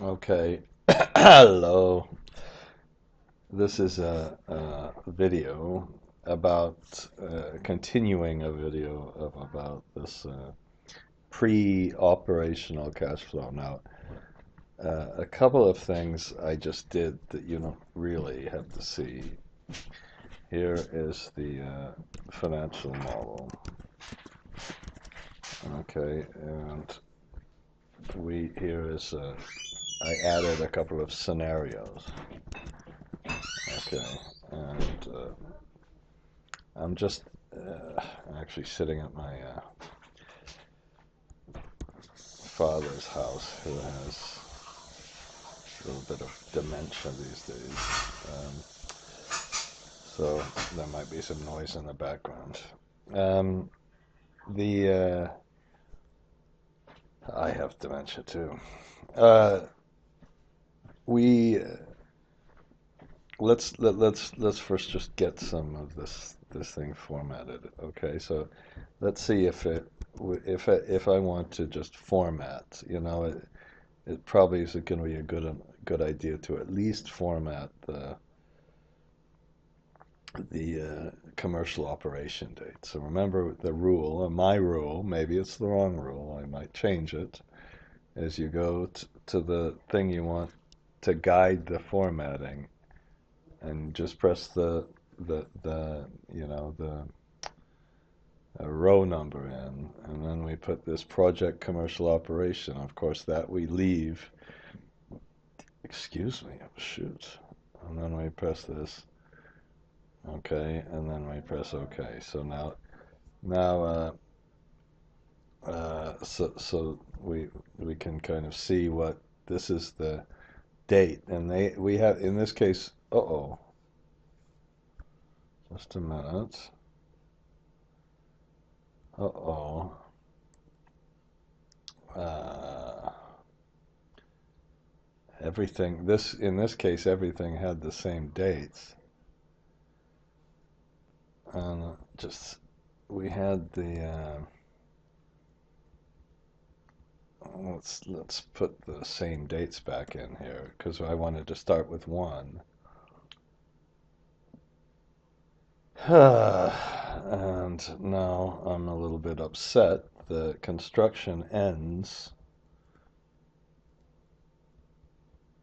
Okay. Hello. This is a video about continuing a video about this pre-operational cash flow. Now, a couple of things I just did that you don't really have to see. Here is the financial model. Okay, and we here is I added a couple of scenarios. Okay, and I'm just actually sitting at my father's house, who has a little bit of dementia these days. Um, so there might be some noise in the background. Um, the I have dementia too. Uh, we let's first just get some of this thing formatted. Okay, so let's see if I want to just format. It probably is going to be a good idea to at least format the commercial operation date. So remember the rule, my rule. Maybe it's the wrong rule. I might change it. As you go to the thing you want to guide the formatting, and just press the the row number in, and then we put this project commercial operation. Of course, that we leave. Excuse me. Oh, shoot. And then we press this. Okay, and then we press OK. So now so we can kind of see what this is the date, and we have in this case. Uh-oh, just a minute. Uh-oh. Uh, everything this in this case everything had the same dates, and just we had the let's put the same dates back in here because I wanted to start with one. And now I'm a little bit upset. The construction ends.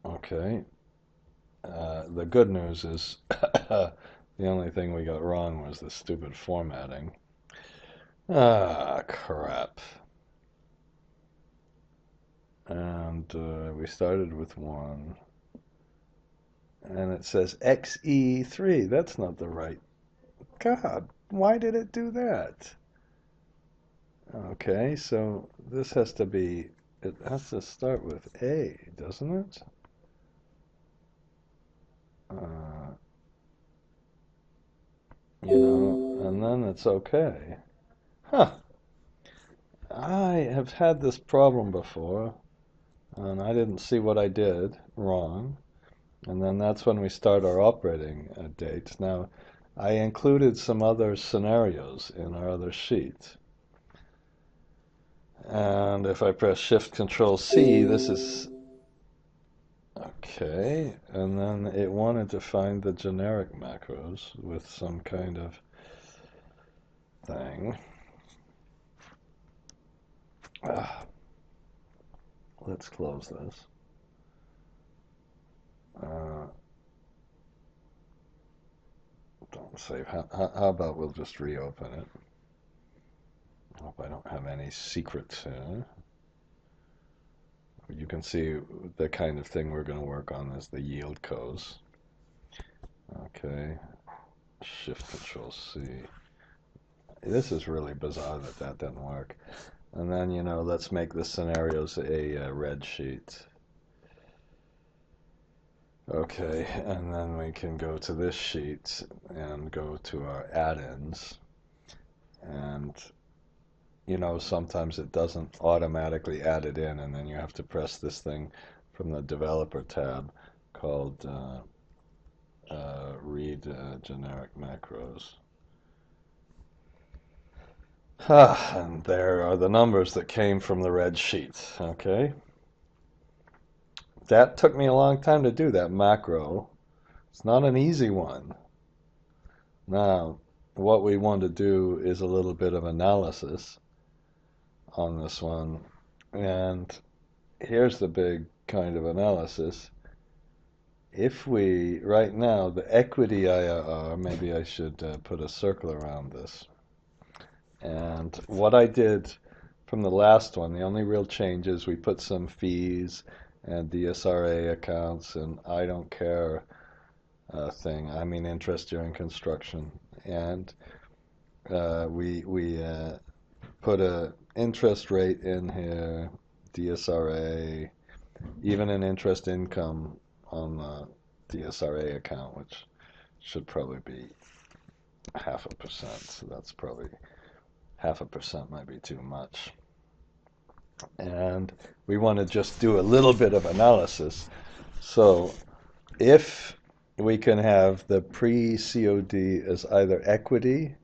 Okay. The good news is the only thing we got wrong was the stupid formatting. Ah, crap. And we started with one. And it says XE3. That's not the right. God, why did it do that? Okay, so this has to be, it has to start with A, doesn't it? Uh, and then it's okay. Huh, I have had this problem before, and I didn't see what I did wrong. And then that's when we start our operating dates. Now, I included some other scenarios in our other sheet. And if I press Shift Control C, this is okay. And then it wanted to find the generic macros with some kind of thing. Ah, let's close this. Uh, don't save. How about we'll just reopen it? I hope I don't have any secrets here. You can see the kind of thing we're going to work on is the yield codes. Okay, Shift Control C. This is really bizarre that didn't work. And then, let's make the scenarios a red sheet. Okay, and then we can go to this sheet and go to our add-ins. And, sometimes it doesn't automatically add it in, and then you have to press this thing from the developer tab called read generic macros. And there are the numbers that came from the red sheet. Okay. that took me a long time to do that macro. It's not an easy one. Now, what we want to do is a little bit of analysis on this one. And here's the big kind of analysis. If we, right now, the equity IRR, maybe I should put a circle around this. And what I did from the last one, the only real change is we put some fees and DSRA accounts and I don't care thing. I mean interest during construction. And we put a interest rate in here, DSRA, even an interest income on the DSRA account, which should probably be 0.5%. So that's probably 0.5% might be too much. And we want to just do a little bit of analysis. So if we can have the pre-COD as either equity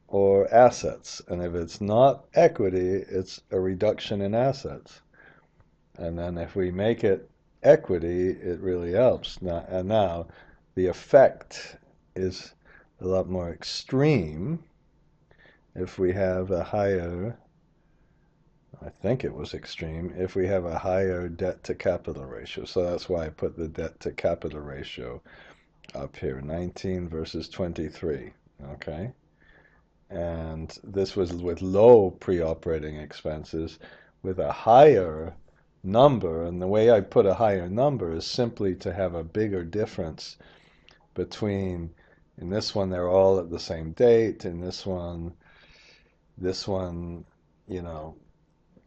or assets, and if it's not equity, it's a reduction in assets. And then if we make it equity, it really helps. Now the effect is a lot more extreme if we have a higher, I think it was extreme, if we have a higher debt to capital ratio. So that's why I put the debt to capital ratio up here, 19 versus 23, okay? And this was with low pre-operating expenses. With a higher number, and the way I put a higher number is simply to have a bigger difference between, in this one they're all at the same date, in this one, you know,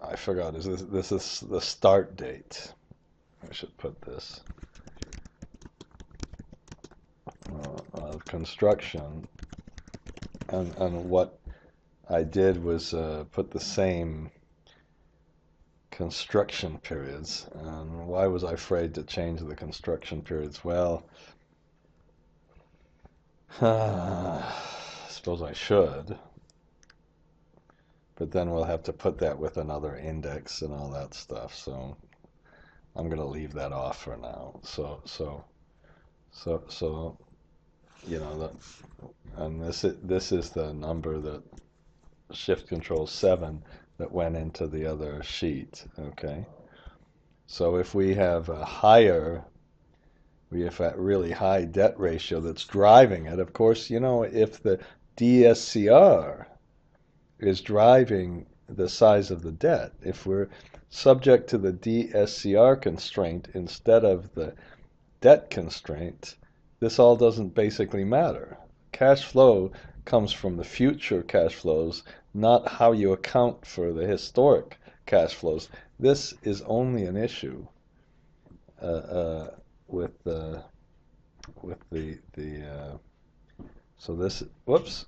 I forgot, this is the start date. I should put this of construction, and what I did was put the same construction periods. And why was I afraid to change the construction periods? Well, I suppose I should, but then we'll have to put that with another index and all that stuff. So I'm going to leave that off for now. So you know that, and this is the number that Shift Control 7 that went into the other sheet. Okay, so if we have a higher, we have a really high debt ratio that's driving it. Of course, you know, if the DSCR is driving the size of the debt, if we're subject to the DSCR constraint instead of the debt constraint, this all doesn't basically matter. Cash flow comes from the future cash flows, not how you account for the historic cash flows. This is only an issue with the so this, whoops,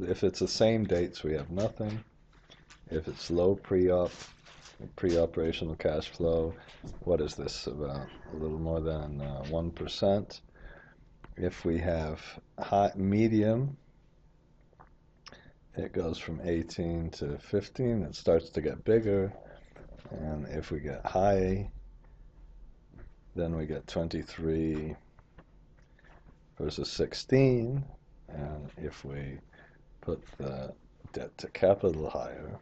if it's the same dates, we have nothing. If it's low pre-operational cash flow, what is this, about a little more than 1%? If we have high, medium, it goes from 18 to 15. It starts to get bigger. And if we get high, then we get 23 versus 16. And if we put the debt to capital higher,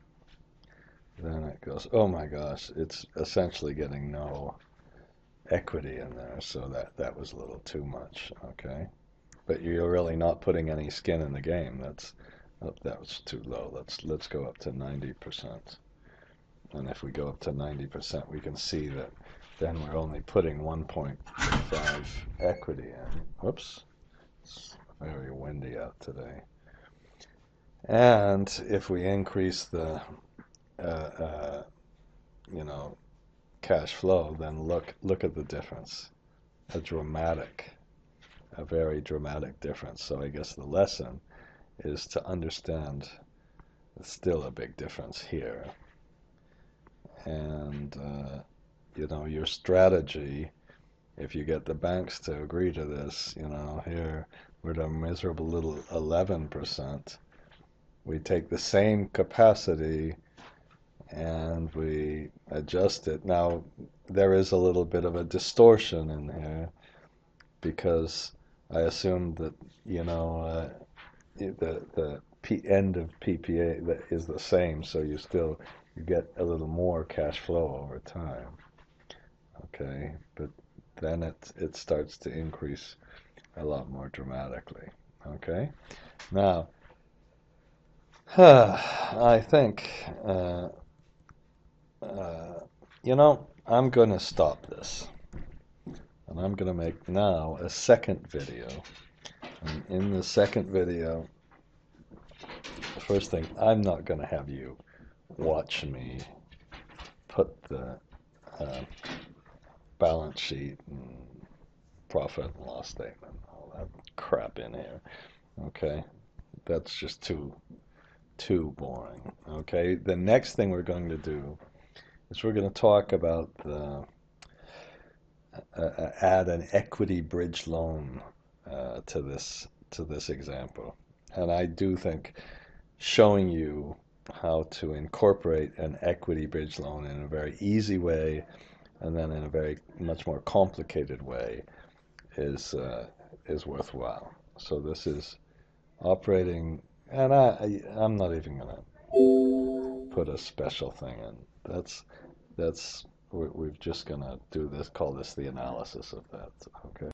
then it goes, oh my gosh, it's essentially getting no equity in there. So that was a little too much, okay? But you're really not putting any skin in the game. That was too low. Let's go up to 90%. And if we go up to 90%, we can see that then we're only putting 1.5 equity in. Whoops. It's very windy out today. And if we increase the you know, cash flow, then look at the difference. A very dramatic difference. So I guess the lesson is to understand it's still a big difference here. And you know, your strategy, if you get the banks to agree to this, you know, here we're at a miserable little 11%. We take the same capacity and we adjust it. Now, there is a little bit of a distortion in here because I assumed that, you know, the end of PPA that is the same, so you get a little more cash flow over time. Okay, but then it starts to increase a lot more dramatically. Okay, now I think uh, you know, I'm gonna stop this, and I'm gonna make now a second video. And in the second video, first thing, I'm not gonna have you watch me put the uh, balance sheet and profit and loss statement, all that crap in here. Okay, that's just too boring. Okay, the next thing we're going to do is we're going to talk about the add an equity bridge loan to this example, and I do think showing you how to incorporate an equity bridge loan in a very easy way and then in a very much more complicated way is worthwhile. So this is operating, and I'm not even gonna put a special thing in. That's we're just gonna do this. Call this the analysis of that. Okay.